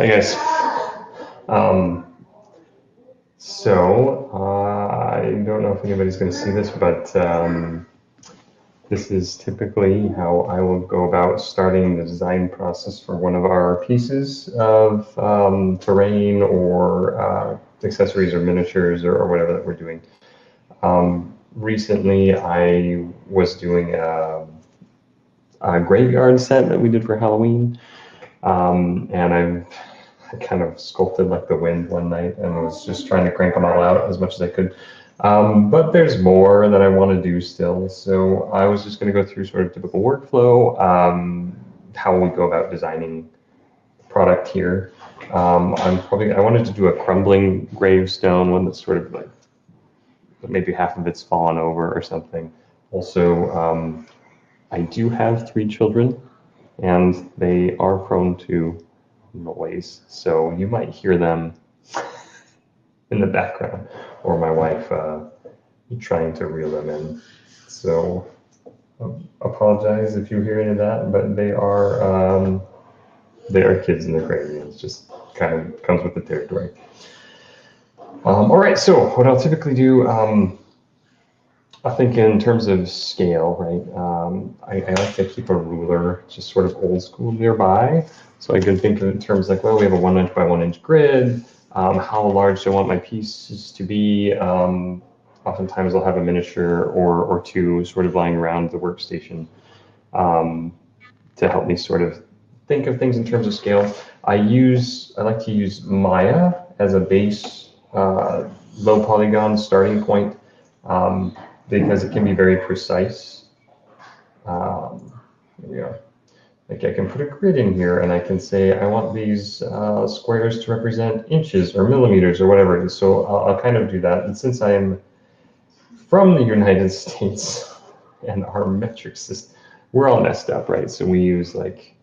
Hi guys. I don't know if anybody's going to see this, but this is typically how I will go about starting the design process for one of our pieces of terrain or accessories or miniatures or whatever that we're doing. Recently, I was doing a graveyard set that we did for Halloween, and I kind of sculpted like the wind one night and was just trying to crank them all out as much as I could. But there's more that I want to do still. So I was just going to go through sort of typical workflow, how we go about designing product here. I wanted to do a crumbling gravestone, one that's sort of like maybe half of it's fallen over or something. Also, I do have 3 children, and they are prone to noise, so you might hear them in the background, or my wife trying to reel them in. So apologize if you hear any of that, but they are kids in the crazy. It's just kind of comes with the territory. All right, so what I'll typically do, I think in terms of scale, right? I like to keep a ruler, just sort of old school nearby. So I can think of it in terms like, well, we have a 1 inch by 1 inch grid. How large do I want my pieces to be? Oftentimes I'll have a miniature or 2 sort of lying around the workstation to help me sort of think of things in terms of scale. I like to use Maya as a base low polygon starting point. Because it can be very precise. Here we are. Like I can put a grid in here and I can say I want these squares to represent inches or millimeters or whatever it is. So I'll kind of do that. And since I'm from the United States and our metric system, we're all messed up, right? So we use like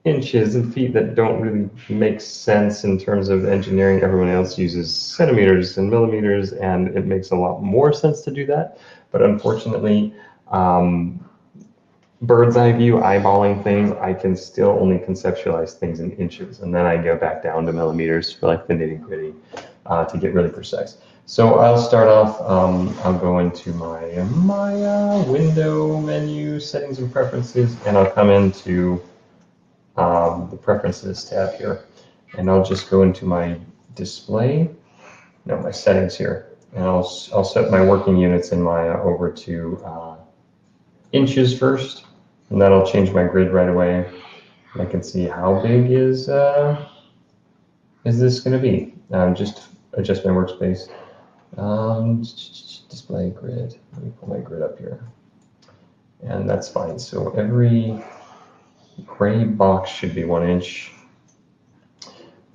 inches and feet that don't really make sense in terms of engineering. Everyone else uses centimeters and millimeters, and it makes a lot more sense to do that. But unfortunately, bird's eye view, eyeballing things, I can still only conceptualize things in inches, and then I go back down to millimeters for like the nitty gritty to get really precise. So I'll start off, I'll go into my window menu, settings and preferences, and I'll come into the preferences tab here, and I'll just go into my my settings here, and I'll set my working units in Maya over to inches first, and then I'll change my grid right away. I can see how big is this going to be. Just adjust my workspace. Display grid. Let me pull my grid up here, and that's fine. So every gray box should be 1 inch,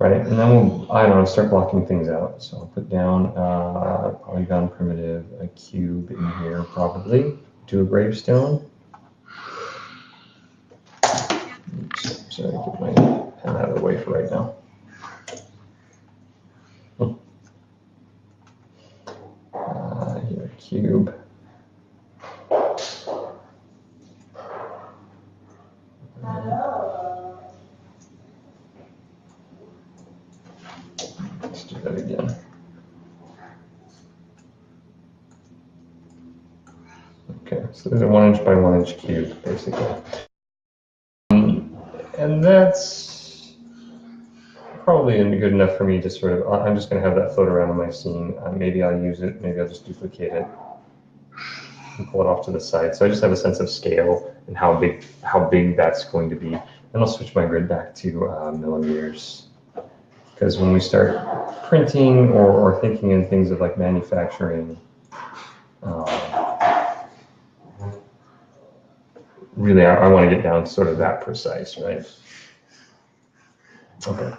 right? And then we'll, start blocking things out. So I'll put down polygon primitive, a cube in here probably, do a gravestone. Oops, sorry, get my pen out of the way for right now. Here, cube. Let's do that again. Okay, so there's a 1 inch by 1 inch cube, basically. And that's probably good enough for me to sort of, I'm just going to have that float around in my scene. Maybe I'll use it, maybe I'll just duplicate it and pull it off to the side. So I just have a sense of scale and how big that's going to be. And I'll switch my grid back to millimeters. Because when we start printing or thinking in things of like manufacturing, really I want to get down to sort of that precise, right? Okay.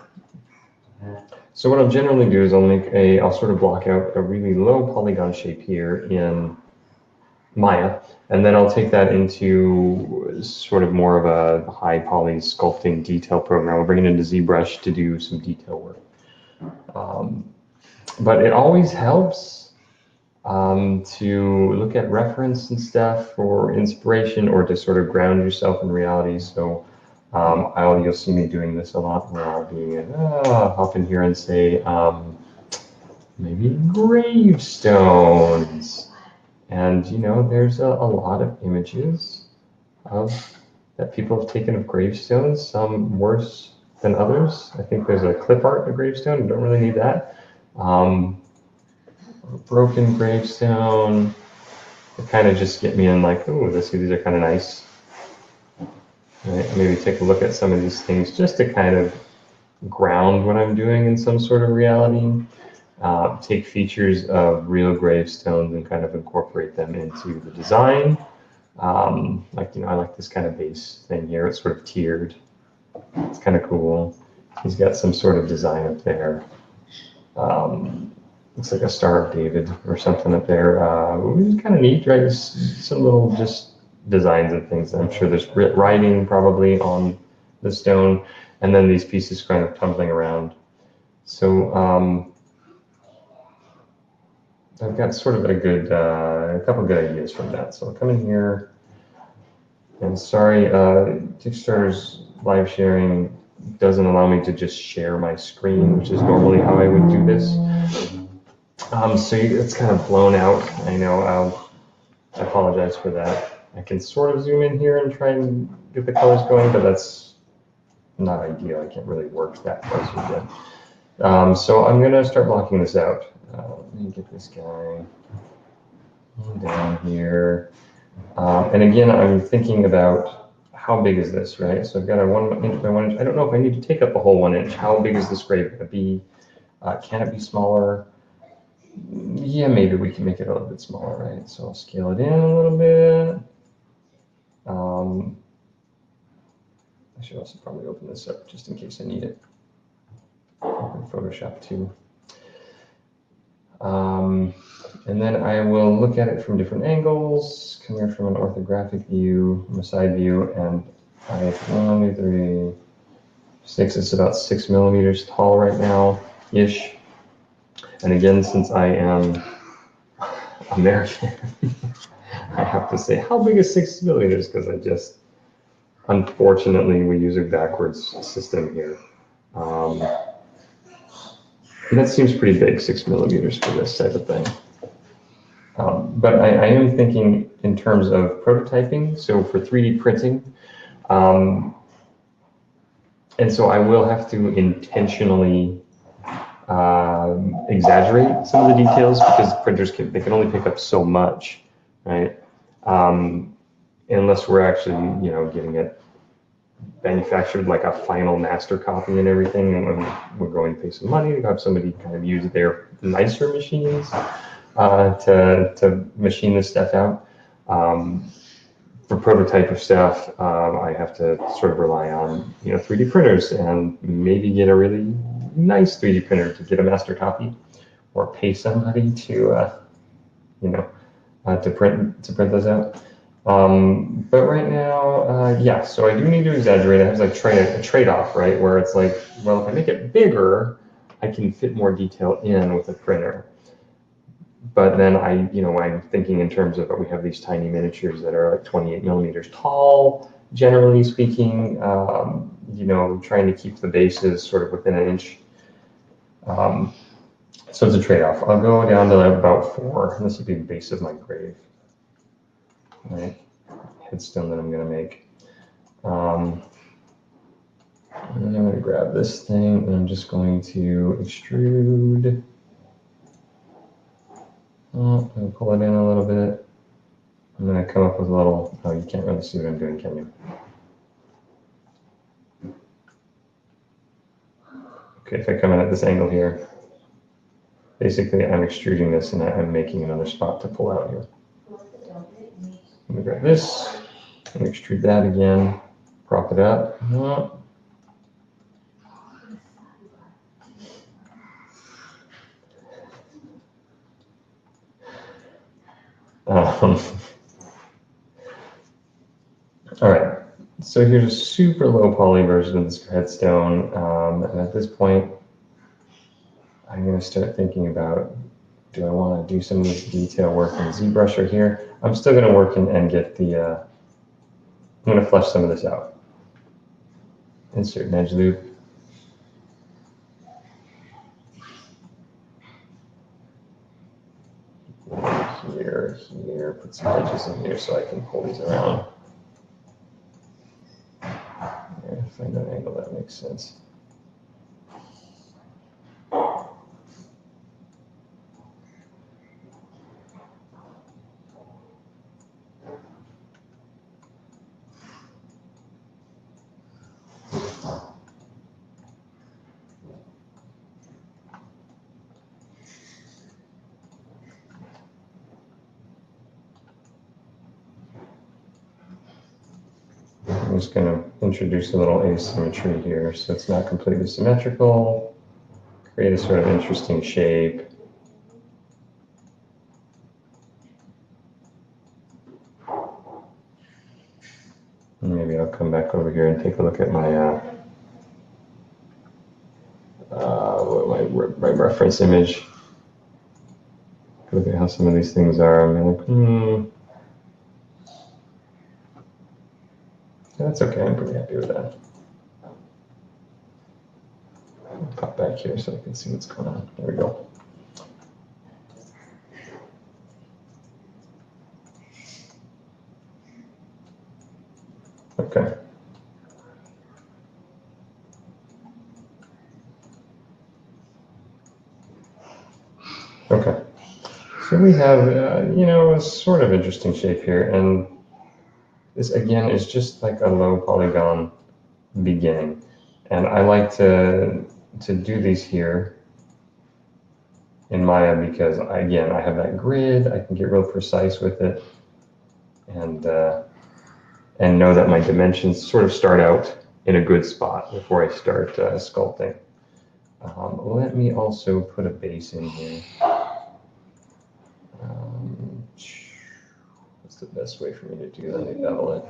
So what I'll generally do is I'll sort of block out a really low polygon shape here in Maya, and then I'll take that into sort of more of a high poly sculpting detail program. I'll bring it into ZBrush to do some detail work. But it always helps to look at reference and stuff for inspiration or to sort of ground yourself in reality. So You'll see me doing this a lot where I'll be hop in here and say maybe gravestones, and there's a lot of images that people have taken of gravestones, some worse than others. I think there's a clip art of a gravestone. You don't really need that. A broken gravestone. It kind of just get me in like, oh, these are kind of nice. Right? Maybe take a look at some of these things just to kind of ground what I'm doing in some sort of reality. Take features of real gravestones and kind of incorporate them into the design. I like this kind of base thing here. It's sort of tiered. It's kind of cool. He's got some sort of design up there. Looks like a Star of David or something up there. It's kind of neat, right? Some little just designs and things. I'm sure there's writing probably on the stone, and then these pieces kind of tumbling around. So I've got sort of a couple good ideas from that. So I'll come in here, and sorry, Kickstarter's live sharing doesn't allow me to just share my screen, which is normally how I would do this. So it's kind of blown out. I know. I apologize for that. I can sort of zoom in here and try and get the colors going, but that's not ideal. I can't really work that closely yet. So I'm going to start blocking this out. Let me get this guy down here. And again, I'm thinking about how big is this, right? So I've got a 1 inch by 1 inch. I don't know if I need to take up the whole 1 inch. How big is this grave going to be? Can it be smaller? Yeah, maybe we can make it a little bit smaller, right? So I'll scale it in a little bit. I should also probably open this up just in case I need it. Open Photoshop too. And then I will look at it from different angles, come here from an orthographic view, from a side view, and I have 1, 2, 3, 6. It's about 6 millimeters tall right now-ish. And again, since I am American, I have to say, how big is 6 millimeters? Because unfortunately, we use a backwards system here. And that seems pretty big, 6 millimeters for this type of thing. But I am thinking in terms of prototyping, so for 3D printing. And so I will have to intentionally exaggerate some of the details because printers they can only pick up so much, right? Unless we're actually, getting it manufactured like a final master copy and everything, and we're going to pay some money to have somebody kind of use their nicer machines to machine this stuff out. For prototype of stuff, I have to sort of rely on 3D printers and maybe get a really nice 3D printer to get a master copy, or pay somebody to print those out. But right now, yeah. So I do need to exaggerate. I have like a trade-off, right? Where it's like, well, if I make it bigger, I can fit more detail in with a printer. But then I'm thinking in terms of, we have these tiny miniatures that are like 28 millimeters tall, generally speaking, trying to keep the bases sort of within an inch. So it's a trade-off. I'll go down to about 4. This will be the base of my grave, right? Headstone that I'm going to make. And then I'm going to grab this thing and I'm just going to extrude. Oh, I'll pull it in a little bit. I'm going to come up with a little, oh, you can't really see what I'm doing, can you? Okay, if I come in at this angle here, basically I'm extruding this and I'm making another spot to pull out here. I'm going to grab this and extrude that again, prop it up. All right, so here's a super low poly version of this headstone, and at this point, I'm going to start thinking about, do I want to do some of this detail work in ZBrush or here? I'm still going to work and get the, I'm going to flesh some of this out. insert an edge loop. Here, put some edges in here so I can pull these around. There, find an angle that makes sense. I'm just going to introduce a little asymmetry here so it's not completely symmetrical. Create a sort of interesting shape. And maybe I'll come back over here and take a look at my my reference image. Look at how some of these things are. I'm like, that's okay. I'm pretty happy with that. I'll pop back here so I can see what's going on. There we go. Okay. Okay. So we have, a sort of interesting shape here, and this again is just like a low polygon beginning, and I like to do these here in Maya because I have that grid. I can get real precise with it, and know that my dimensions sort of start out in a good spot before I start sculpting. Let me also put a base in here. What's the best way for me to do that? Let me bevel it.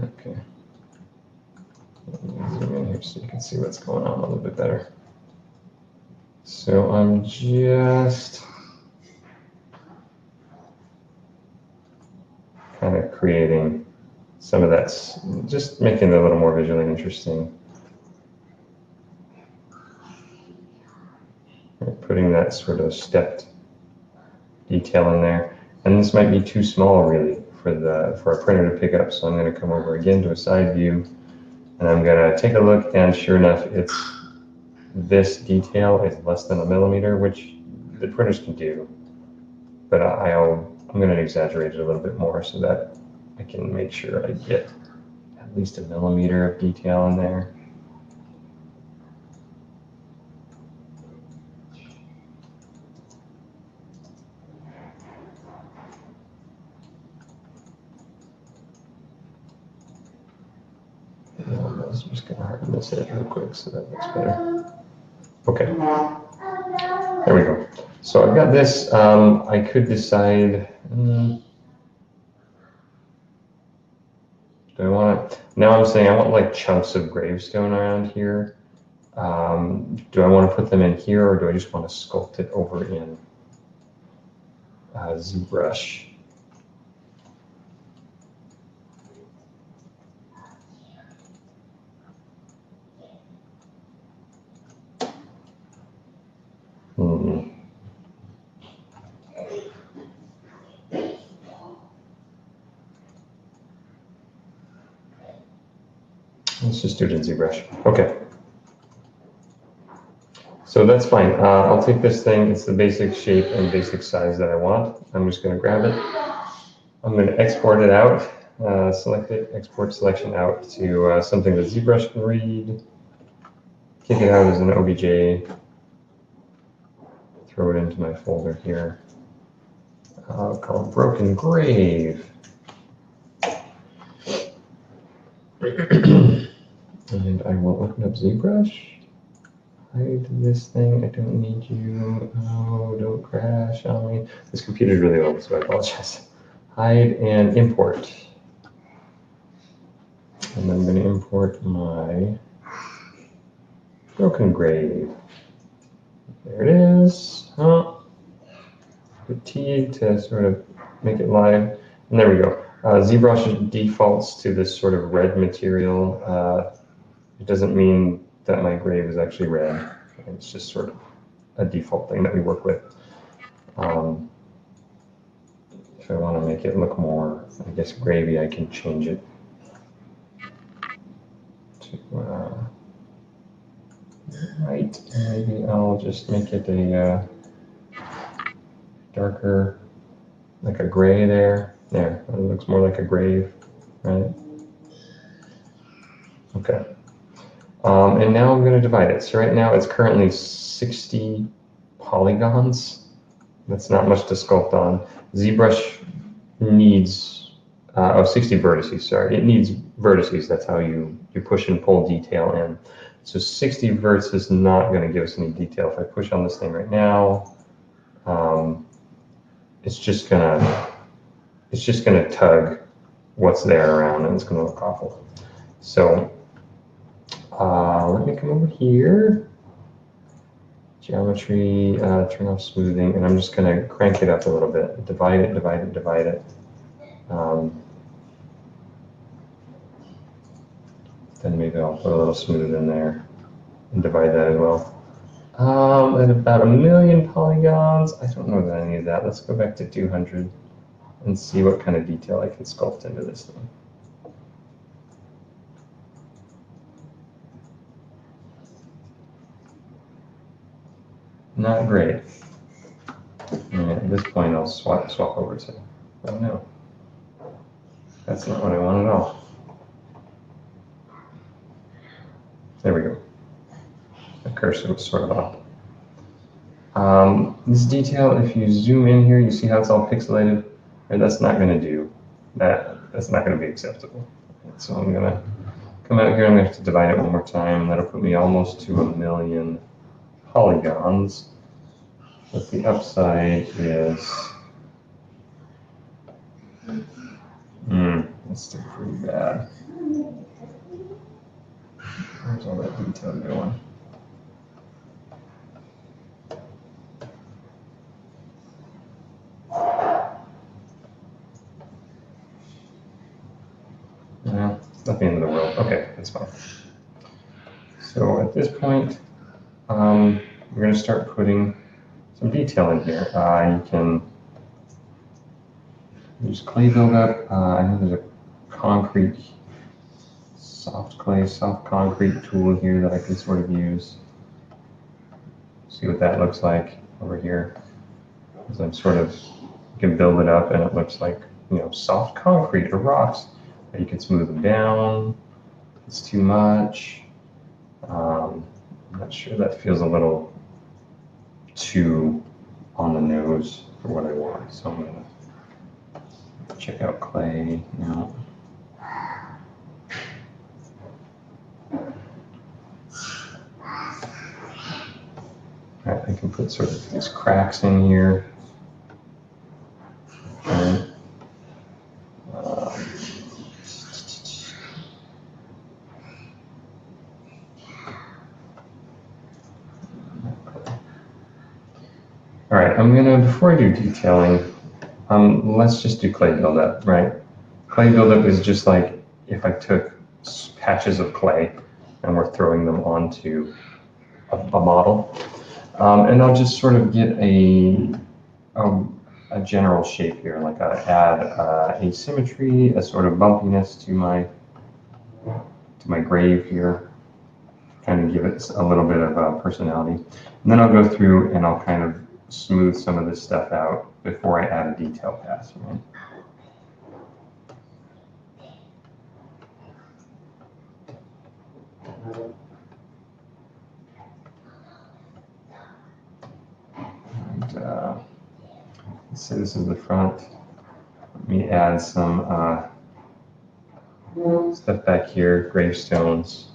Okay. Zoom in here so you can see what's going on a little bit better. So I'm just kind of creating some of that, just making it a little more visually interesting. Putting that sort of stepped detail in there. And this might be too small really for a printer to pick up. So I'm going to come over again to a side view and I'm going to take a look, and sure enough, this detail is less than a millimeter, which the printers can do. But I'm going to exaggerate it a little bit more so that I can make sure I get at least a millimeter of detail in there. I'm just going to harden this edge real quick so that looks better. Okay, there we go. So I've got this. I could decide, do I want, now I'm saying I want like chunks of gravestone around here. Do I want to put them in here, or do I just want to sculpt it over in ZBrush? Let's just do it in ZBrush. Okay. So that's fine. I'll take this thing. It's the basic shape and basic size that I want. I'm just going to grab it. I'm going to export it out. Select it, export selection out to something that ZBrush can read. Kick it out as an OBJ. Throw it into my folder here. I'll call it Broken Grave. And I will open up ZBrush. Hide this thing. I don't need you. Oh, don't crash on me. This computer's really old, so I apologize. Hide and import. And I'm going to import my broken grave. There it is. Put T to sort of make it live. And there we go. ZBrush defaults to this sort of red material. It doesn't mean that my grave is actually red. It's just sort of a default thing that we work with. If I want to make it look more, I guess, gravy, I can change it to white. Maybe I'll just make it a darker, like a gray there. There, it looks more like a grave, right? Okay. And now I'm going to divide it. So right now it's currently 60 polygons. That's not much to sculpt on. ZBrush needs, 60 vertices, sorry. It needs vertices. That's how you push and pull detail in. So 60 verts is not going to give us any detail. If I push on this thing right now, it's just gonna tug what's there around, and it's gonna look awful. So let me come over here, geometry, turn off smoothing, and I'm just gonna crank it up a little bit. Divide it, divide it, divide it. Then maybe I'll put a little smooth in there and divide that as well. At about 1,000,000 polygons, I don't know that I need that. Let's go back to 200 and see what kind of detail I can sculpt into this thing. Not great. And at this point, I'll swap over to, oh no, that's not what I want at all. There we go. The cursor was sort of off. This detail, if you zoom in here, you see how it's all pixelated? And that's not going to do that. That's not going to be acceptable. So I'm going to come out here. I'm going to have to divide it one more time, and that'll put me almost to 1,000,000 polygons. But the upside is, that's still pretty bad. Where's all that detail going? No, it's not the end of the world. Okay, that's fine. So at this point, we're going to start putting some detail in here. You can use clay buildup. I know there's a concrete, soft clay, soft concrete tool here that I can sort of use. See what that looks like over here. As I'm sort of, you can build it up and it looks like, soft concrete or rocks. You can smooth them down. It's too much. I'm not sure, that feels a little too on the nose for what I want. So I'm gonna check out clay now. All right, I can put sort of these cracks in here. Okay. All right, before I do detailing, let's just do clay buildup, right? Clay buildup is just like if I took patches of clay and we're throwing them onto a model. And I'll just sort of get a general shape here, like I add asymmetry, a sort of bumpiness to my grave here, kind of give it a little bit of personality. And then I'll go through and I'll kind of smooth some of this stuff out before I add a detail pass, right? And let's say this is the front. Let me add some stuff back here, gravestones.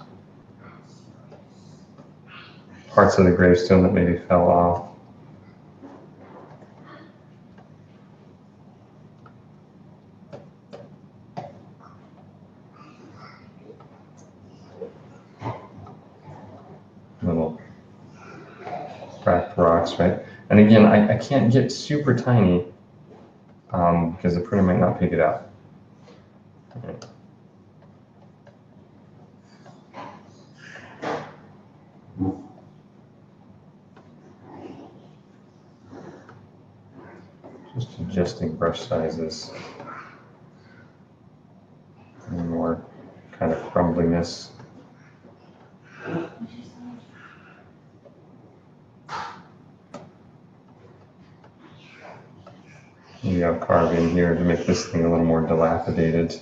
Parts of the gravestone that maybe fell off. cracked rocks, right? And again, I can't get super tiny because the printer might not pick it up. Right. Just adjusting brush sizes and more kind of crumbliness. Maybe I'll carve in here to make this thing a little more dilapidated.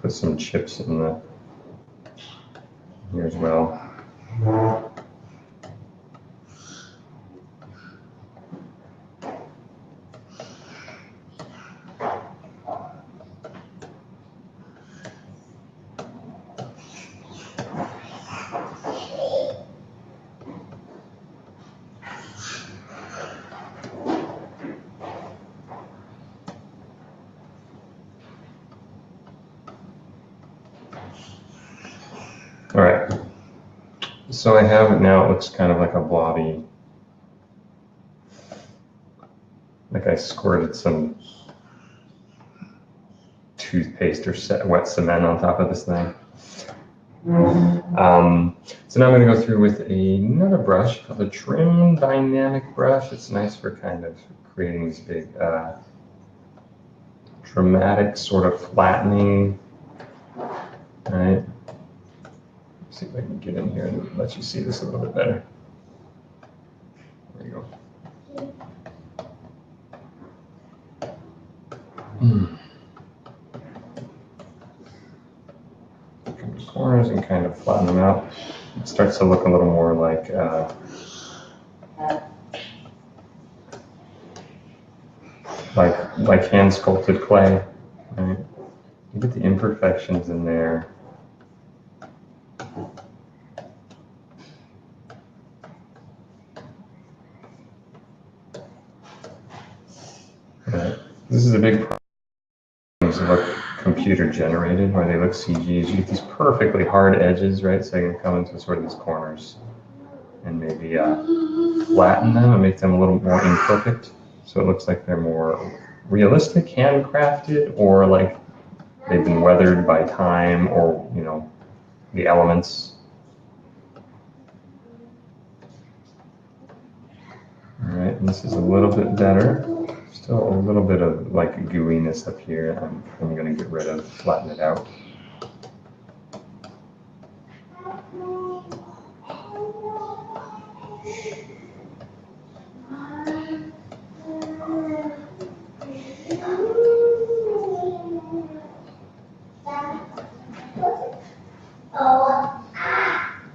Put some chips in here as well. All right, so I have it now. It looks kind of like a blobby, like I squirted some toothpaste or wet cement on top of this thing. So now I'm going to go through with another brush called a Trim Dynamic brush. It's nice for kind of creating these big, dramatic sort of flattening. All right. See if I can get in here and let you see this a little bit better. There you go. Come to corners and kind of flatten them out. It starts to look a little more like hand sculpted clay. Right? You get the imperfections in there. Right. This is a big problem. These look computer generated, or they look CGs. You get these perfectly hard edges, right? So you can come into sort of these corners and maybe flatten them and make them a little more imperfect. So it looks like they're more realistic, handcrafted, or like they've been weathered by time or, you know, the elements. All right, and this is a little bit better. Still a little bit of like gooiness up here. I'm going to get rid of, flatten it out.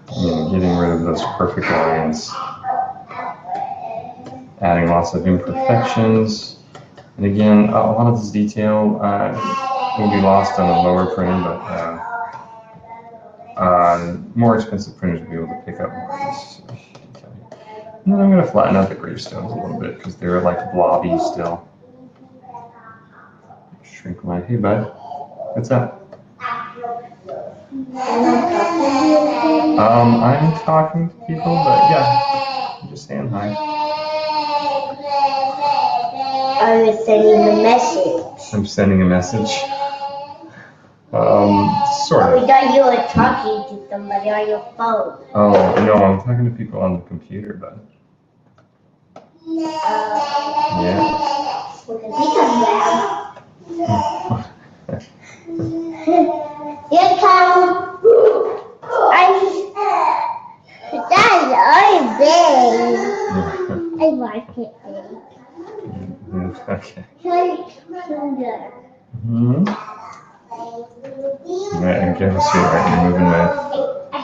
And getting rid of those perfect lines. Adding lots of imperfections. And again, a lot of this detail will be lost on a lower printer, but more expensive printers will be able to pick up more of this. And then I'm going to flatten out the gravestones a little bit because they're like blobby still. Shrink line. Hey, bud. What's up? I'm talking to people, but yeah, I'm just saying hi. Are you sending a message? I'm sending a message. Sort of. We thought you were talking to somebody on your phone. Oh, no, I'm talking to people on the computer, bud. Yeah. Here come. I'm big. I like it big. Okay. Shoulder. Right, I guess you're moving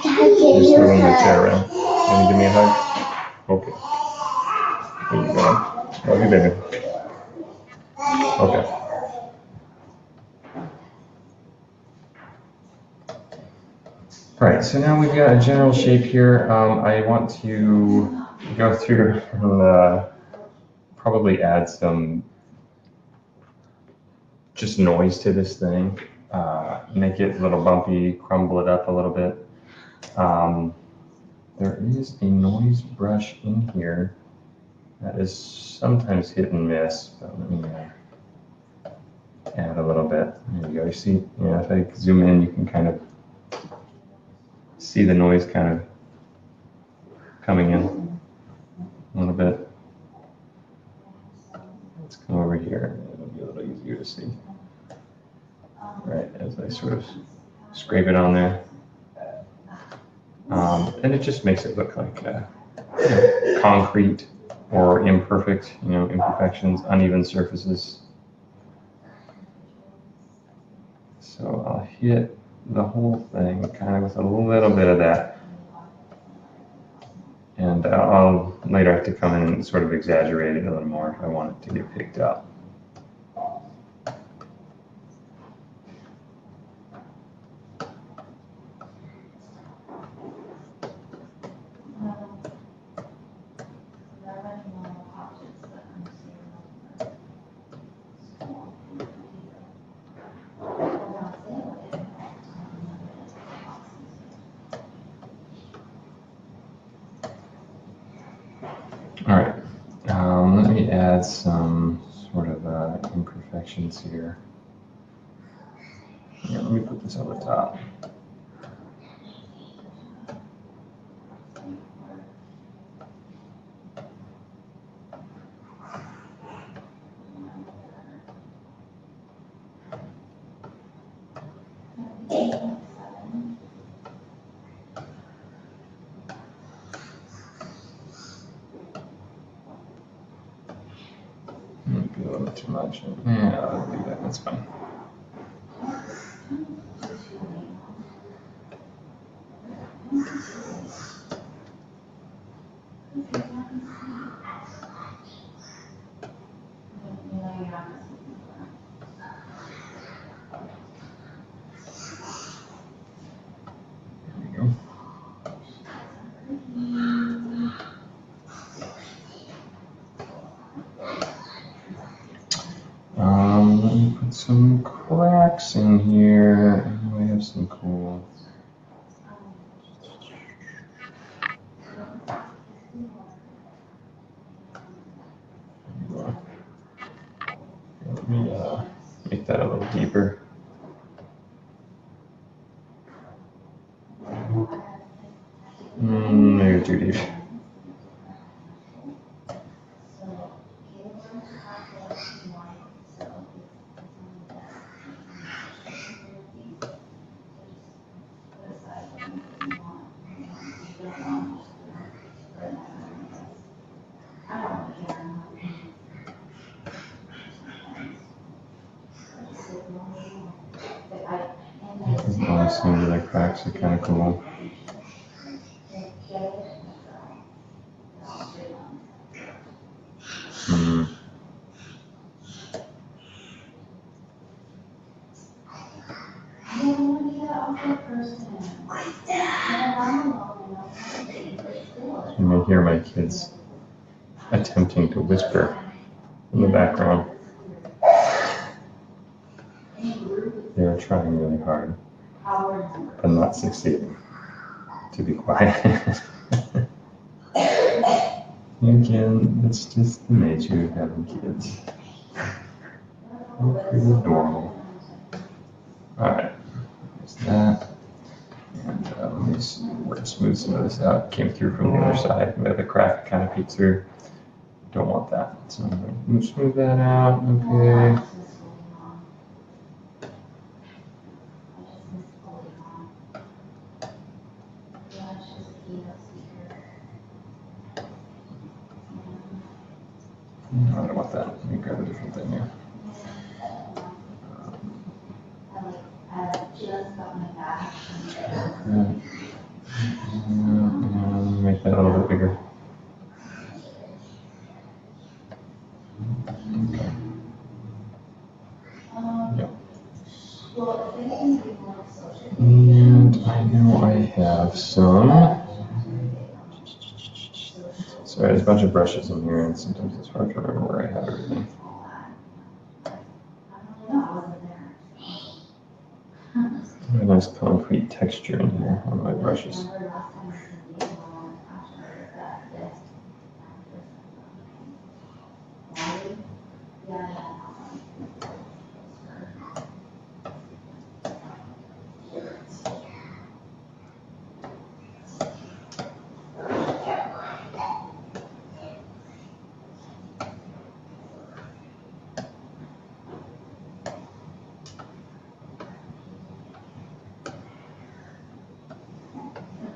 just moving my chair around. Can you give me a hug? Okay. There you go. Love you, baby. Okay. All right, so now we've got a general shape here. I want to go through and probably add some just noise to this thing. Make it a little bumpy, crumble it up a little bit. there is a noise brush in here that is sometimes hit and miss, but let me add a little bit. There you go. You see, if I zoom in, you can kind of see the noise kind of coming in a little bit. Let's come over here. It'll be a little easier to see. Right, as I sort of scrape it on there. And it just makes it look like concrete or imperfect, imperfections, uneven surfaces. So I'll hit the whole thing kind of with a little bit of that. And I'll later have to come in and sort of exaggerate it a little more if I want it to get picked up. All right, let me add some sort of imperfections here. Yeah, let me put this on the top. Might be a little too much. Yeah, I'll do that. That's fine. There we go. Let me put some cracks in here. We have some cool. Let me make that a little deeper. Maybe too deep. Some of the cracks are kind of cool. You may hear my kids attempting to whisper in the background. They are trying really hard, but not succeeding to be quiet. Again, it's just the nature of having kids. They're pretty adorable. Alright, there's that. And let me see, we're going to smooth some of this out. It came through from the other side where the crack kind of peeked through. Don't want that. So I'm going to smooth that out. Okay. No, I don't want that. Let me grab a different thing here. Make that a little bit bigger. Okay. Yep. And I know I have some. Sorry, there's a bunch of brushes in here, and sometimes it's hard to remember where I have everything. A nice concrete texture in here on my brushes.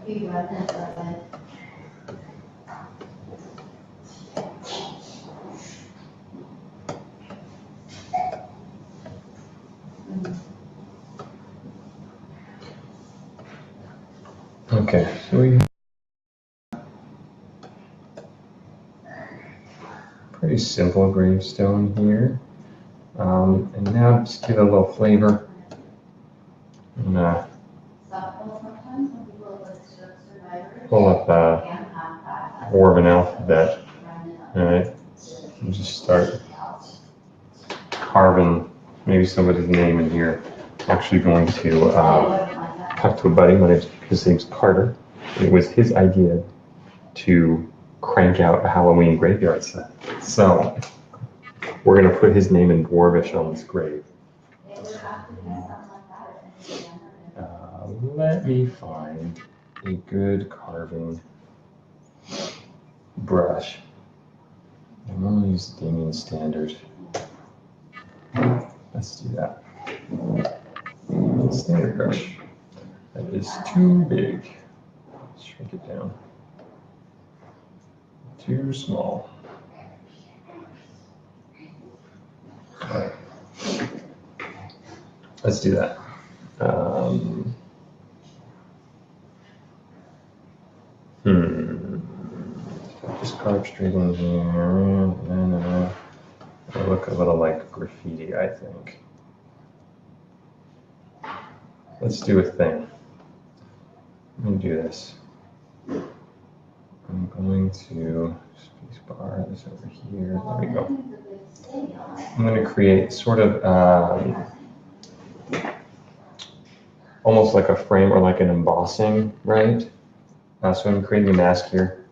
Okay, so we have pretty simple gravestone here. And now just give it a little flavor. And pull up more of an alphabet. Alright, and just start carving maybe somebody's name in here. I'm actually going to talk to a buddy. His name's Carter. It was his idea to crank out a Halloween graveyard set. So we're going to put his name in Dwarvish on this grave. Let me find a good carving brush. I'm going to use the Damien Standard. Let's do that. Standard brush. That is too big. Shrink it down. Too small. All right. Let's do that. Just carve straight in here. It'll look a little like graffiti, I think. Let's do a thing. Let me do this. I'm going to spacebar this over here. There we go. I'm going to create sort of almost like a frame or like an embossing, right? So I'm creating a mask here.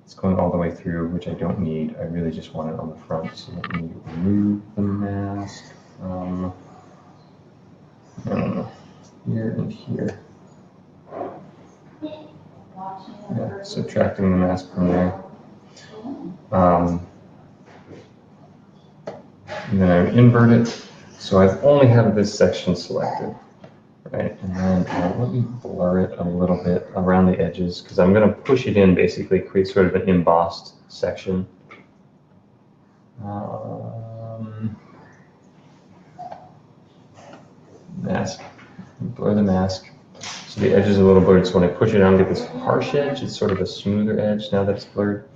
It's going all the way through, which I don't need. I really just want it on the front. So let me remove the mask from here and here. Yeah, subtracting the mask from there. And then I invert it. So I've only have this section selected, right? And then let me blur it a little bit around the edges because I'm going to push it in, basically create sort of an embossed section. Mask, blur the mask. So the edge is a little blurred, so when I push it down, I get this harsh edge. It's sort of a smoother edge now that it's blurred.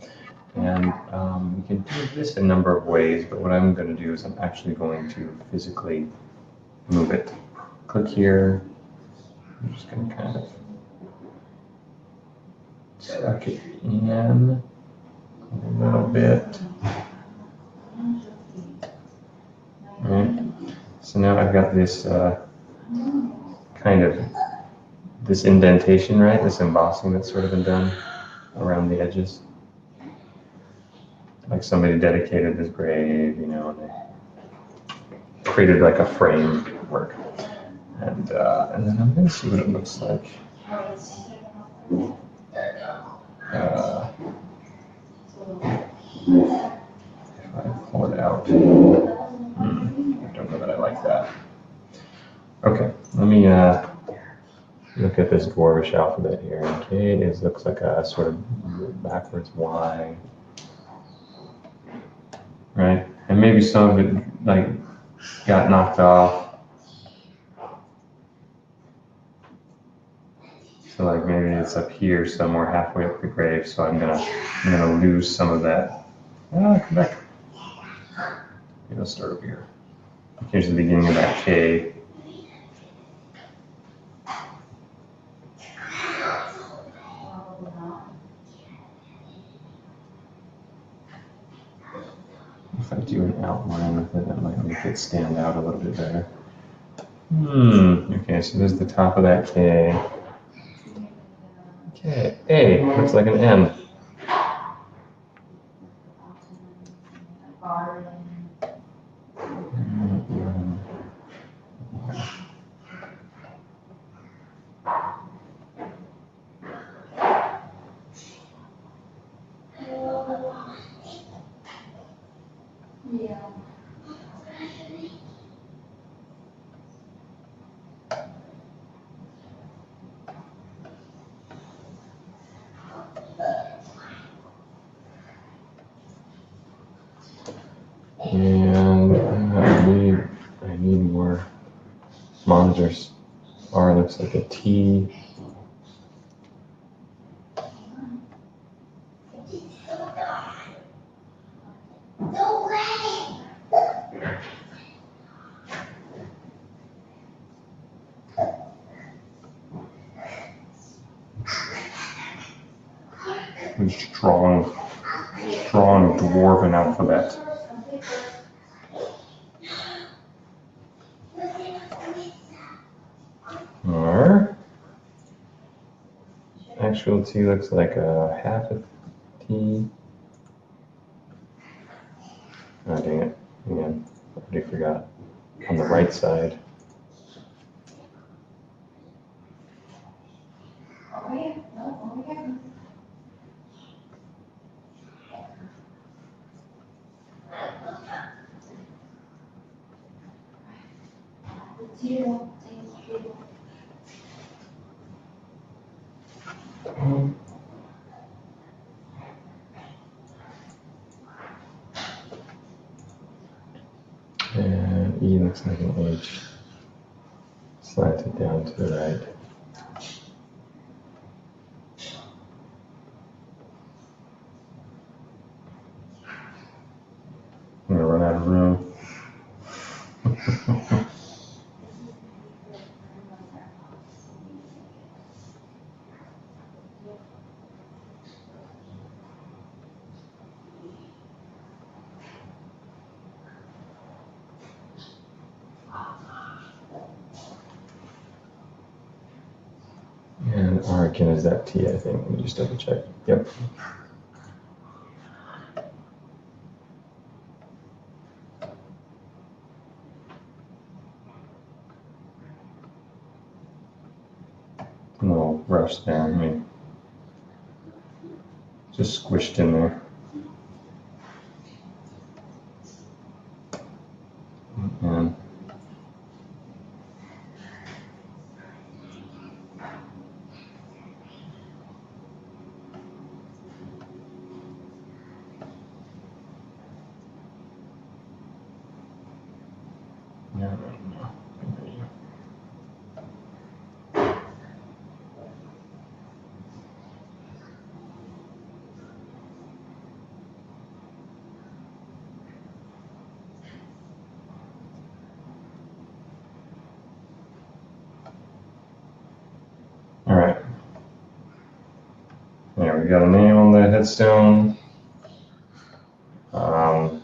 And we can do this a number of ways, but what I'm going to do is I'm actually going to physically move it. Click here. I'm just going to kind of suck it in a little bit. All right. So now I've got this kind of this indentation, right? This embossing that's sort of been done around the edges. Like somebody dedicated this grave, you know, and they created like a framework. And then I'm going to see what it looks like. If I pull it out. I don't know that I like that. Okay, let me look at this Dwarvish alphabet here. K looks like a sort of backwards Y. Right? And maybe some of it like got knocked off. So like maybe it's up here somewhere halfway up the grave, so I'm gonna lose some of that. Come back. It'll start over here. Here's the beginning of that K. If I do an outline with it, that might make it stand out a little bit better. Okay, so there's the top of that K. Okay, A looks like an N. And I need more monitors. R looks like a T. A strong dwarven alphabet. R. Actual T looks like a half a T. Oh, dang it. Again, I already forgot. On the right side. And E looks like an H. Slides it down to the right. I'm gonna run out of room. And R again is that T, I think. Let me just double check. Yep. A little rush there. I mean, just squished in there. And no. All right. Yeah, we got a name on the headstone. Got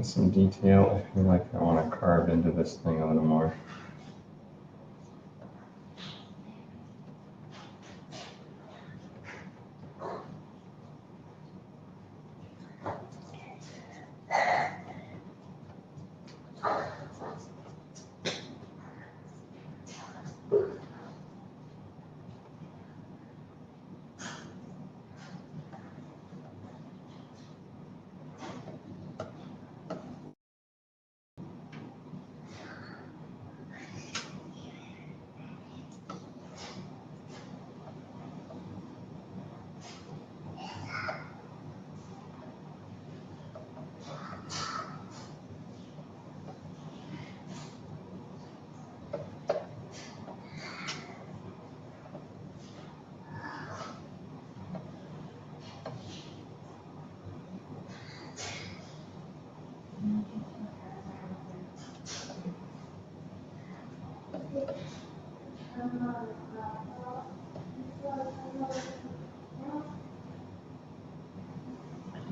some detail. I feel like I want to carve into this thing a little more.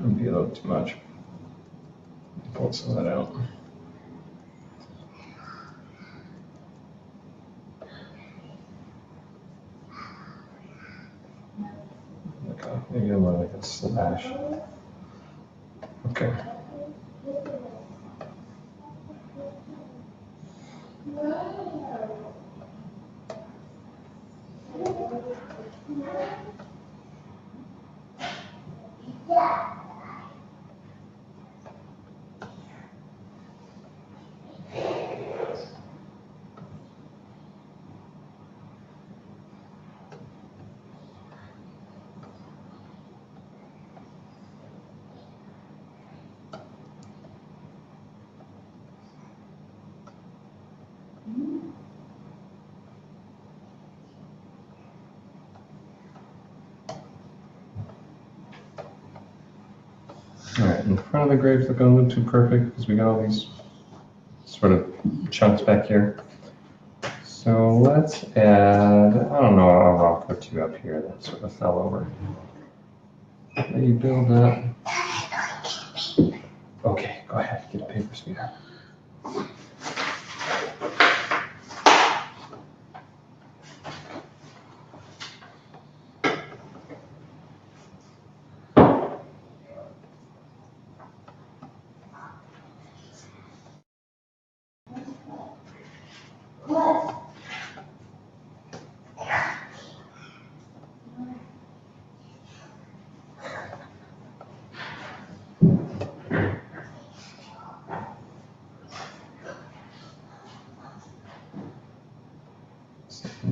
It'd be a little too much. Pull some of that out. Maybe a little like a slash. Okay. All right, in front of the grave's looking a little too perfect because we got all these sort of chunks back here. So let's add, I don't know, a rock or two up here that sort of fell over. Maybe build up. Okay, go ahead, get a paper, sweetheart.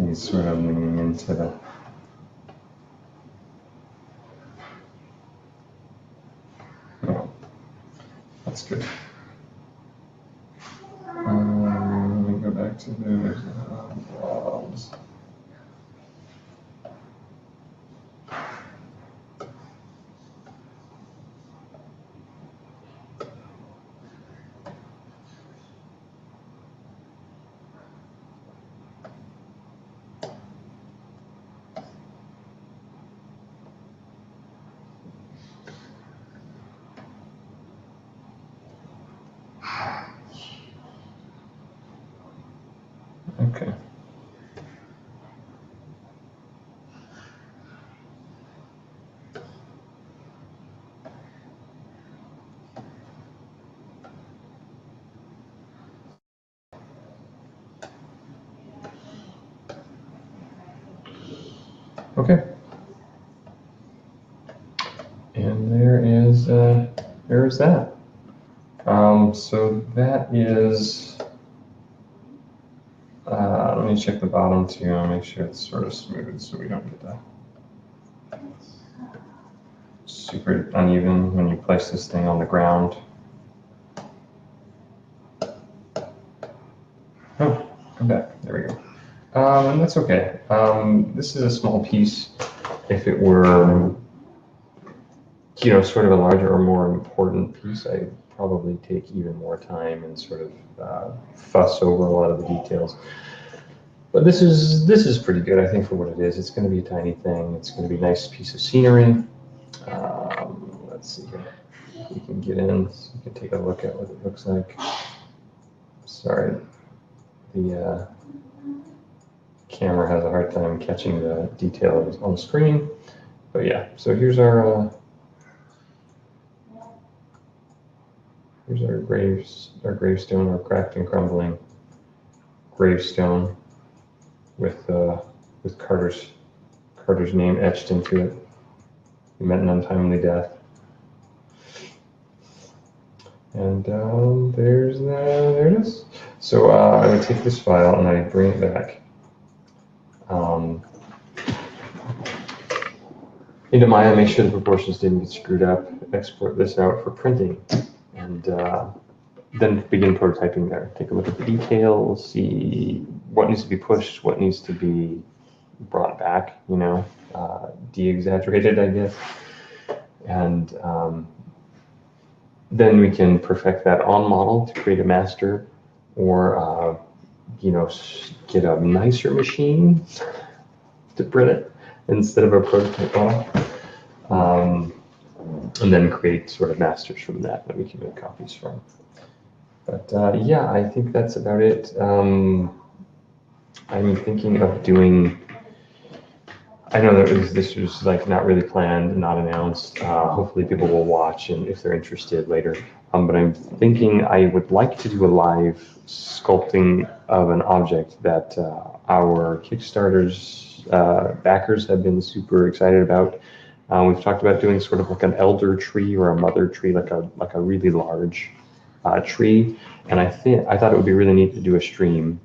He's sort of leaning into the. Oh, that's good. Let me go back to the walls. Okay. Okay. And there's that. So that is, let me check the bottom too and make sure it's sort of smooth so we don't get that super uneven when you place this thing on the ground. Oh, come back. There we go. And that's okay. This is a small piece. If it were, sort of a larger or more important piece, I'd probably take even more time and sort of fuss over a lot of the details. But this is pretty good, I think, for what it is. It's going to be a tiny thing. It's going to be a nice piece of scenery. Let's see here. We can get in so you can take a look at what it looks like. Sorry, the camera has a hard time catching the details on the screen. But yeah, so here's our gravestone, our cracked and crumbling gravestone with Carter's name etched into it. He met an untimely death. And there it is. So I would take this file and I bring it back into Maya, make sure the proportions didn't get screwed up, export this out for printing, and then begin prototyping there. Take a look at the details, see what needs to be pushed, what needs to be brought back, de-exaggerated, I guess. And then we can perfect that on model to create a master, or get a nicer machine to print it instead of a prototype model, and then create sort of masters from that we can make copies from. But yeah, I think that's about it. I'm thinking of doing. I know that this was like not really planned, not announced. Hopefully people will watch and if they're interested later. But I'm thinking I would like to do a live sculpting of an object that our Kickstarter's backers have been super excited about. We've talked about doing sort of like an elder tree or a mother tree, like a really large tree. And I thought it would be really neat to do a stream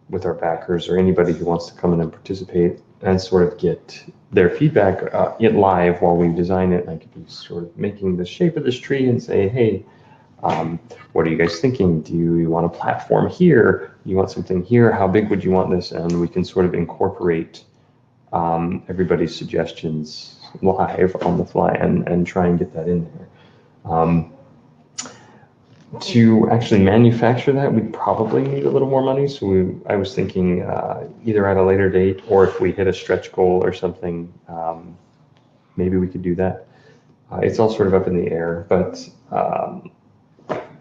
with our backers or anybody who wants to come in and participate and sort of get their feedback live while we design it. And I could be sort of making the shape of this tree and say, hey, what are you guys thinking? Do you want a platform here? You want something here? How big would you want this? And we can sort of incorporate everybody's suggestions live on the fly and try and get that in there. To actually manufacture that, we'd probably need a little more money. So I was thinking either at a later date, or if we hit a stretch goal or something, maybe we could do that. It's all sort of up in the air, but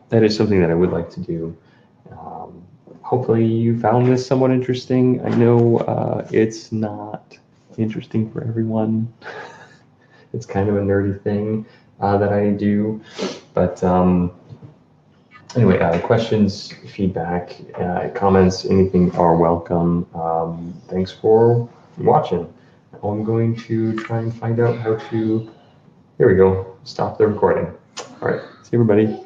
that is something that I would like to do. Hopefully you found this somewhat interesting. I know it's not interesting for everyone. It's kind of a nerdy thing that I do, but anyway, questions, feedback, comments, anything are welcome. Thanks for watching. I'm going to try and find out how to, here we go, stop the recording. All right, see everybody.